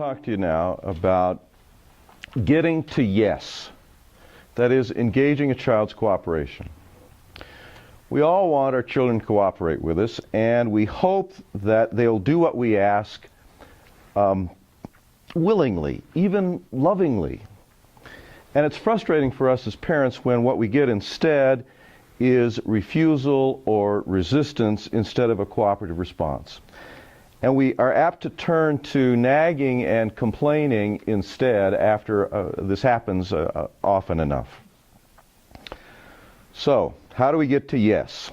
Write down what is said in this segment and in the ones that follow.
talk to you now about getting to yes. That is, engaging a child's cooperation. We all want our children to cooperate with us, and we hope that they'll do what we ask willingly, even lovingly. And it's frustrating for us as parents when what we get instead is refusal or resistance instead of a cooperative response. And we are apt to turn to nagging and complaining instead after this happens often enough. So, how do we get to yes?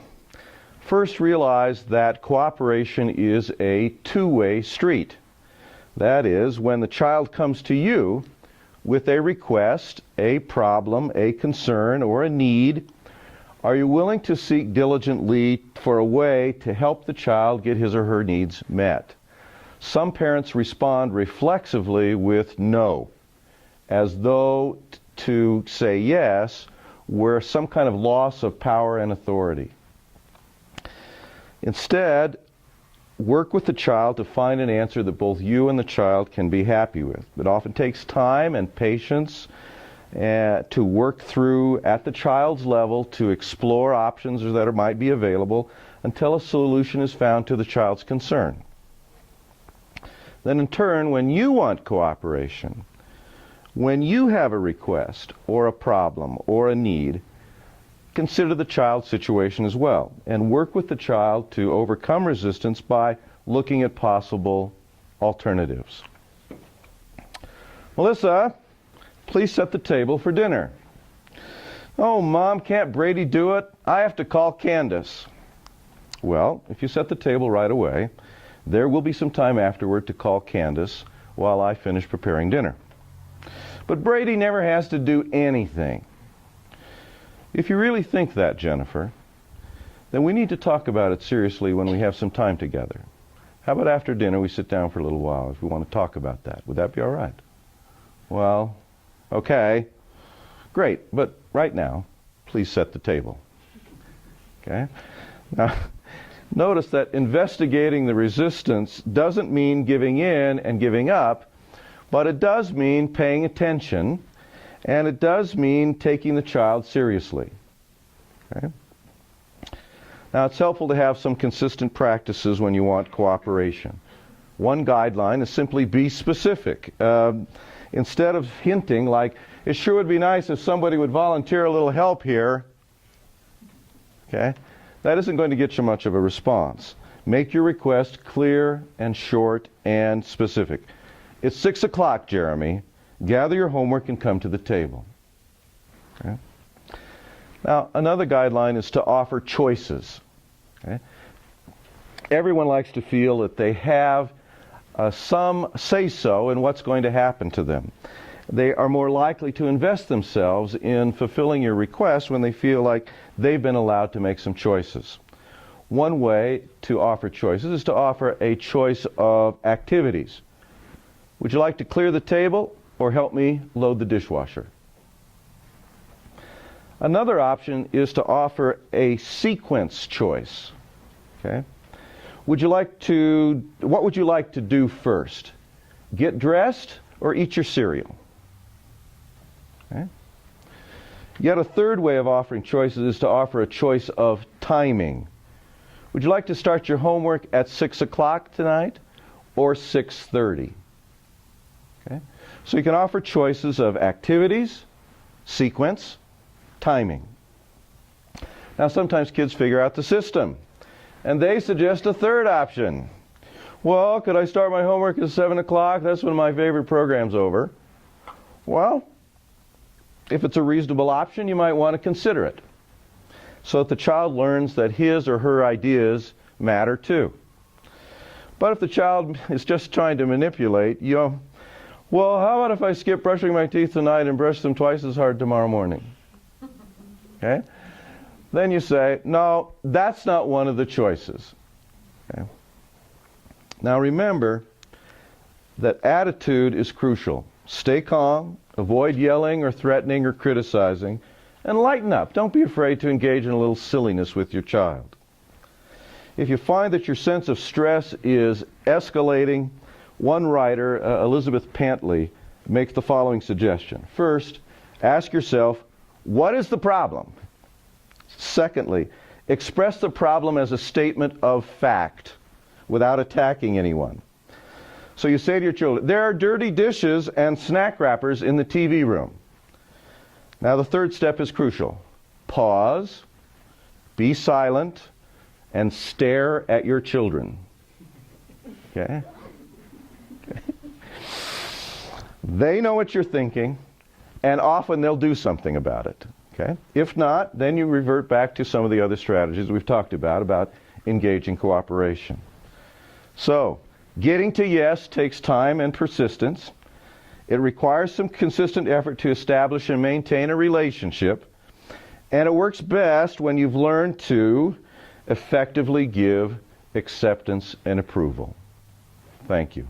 First, realize that cooperation is a two-way street. That is, when the child comes to you with a request, a problem, a concern, or a need, are you willing to seek diligently for a way to help the child get his or her needs met? Some parents respond reflexively with no, as though to say yes were some kind of loss of power and authority. Instead, work with the child to find an answer that both you and the child can be happy with. It often takes time and patience to work through at the child's level to explore options that might be available until a solution is found to the child's concern. Then in turn, when you want cooperation, when you have a request or a problem or a need, consider the child's situation as well and work with the child to overcome resistance by looking at possible alternatives. Melissa, please set the table for dinner. Oh, Mom, can't Brady do it? I have to call Candace. Well, if you set the table right away, there will be some time afterward to call Candace while I finish preparing dinner. But Brady never has to do anything. If you really think that, Jennifer, then we need to talk about it seriously when we have some time together. How about after dinner we sit down for a little while if we want to talk about that? Would that be all right? Well, okay, great, but right now, please set the table. Okay? Now, notice that investigating the resistance doesn't mean giving in and giving up, but it does mean paying attention, and it does mean taking the child seriously. Okay? Now, it's helpful to have some consistent practices when you want cooperation. One guideline is simply be specific. Instead of hinting like, it sure would be nice if somebody would volunteer a little help here, okay? That isn't going to get you much of a response. Make your request clear and short and specific. It's 6 o'clock, Jeremy. Gather your homework and come to the table. Okay? Now, another guideline is to offer choices. Okay? Everyone likes to feel that they have some say-so in what's going to happen to them. They are more likely to invest themselves in fulfilling your request when they feel like they've been allowed to make some choices. One way to offer choices is to offer a choice of activities. Would you like to clear the table or help me load the dishwasher? Another option is to offer a sequence choice. Okay? What would you like to do first? Get dressed or eat your cereal? Okay? Yet a third way of offering choices is to offer a choice of timing. Would you like to start your homework at 6 o'clock tonight or 6:30? Okay? So you can offer choices of activities, sequence, timing. Now sometimes kids figure out the system and they suggest a third option. Well, could I start my homework at 7 o'clock? That's when my favorite program's over. Well, if it's a reasonable option, you might want to consider it so that the child learns that his or her ideas matter too. But if the child is just trying to manipulate, well, how about if I skip brushing my teeth tonight and brush them twice as hard tomorrow morning? Okay? Then you say, no, that's not one of the choices. Okay? Now remember that attitude is crucial. Stay calm, avoid yelling or threatening or criticizing, and lighten up. Don't be afraid to engage in a little silliness with your child. If you find that your sense of stress is escalating, One writer, Elizabeth Pantley, makes the following suggestion. First, ask yourself, what is the problem? Secondly, express the problem as a statement of fact without attacking anyone. So you say to your children, there are dirty dishes and snack wrappers in the TV room. Now the third step is crucial. Pause, be silent, and stare at your children. Okay? They know what you're thinking, and often they'll do something about it. Okay? If not, then you revert back to some of the other strategies we've talked about engaging cooperation. So, getting to yes takes time and persistence. It requires some consistent effort to establish and maintain a relationship, and it works best when you've learned to effectively give acceptance and approval. Thank you.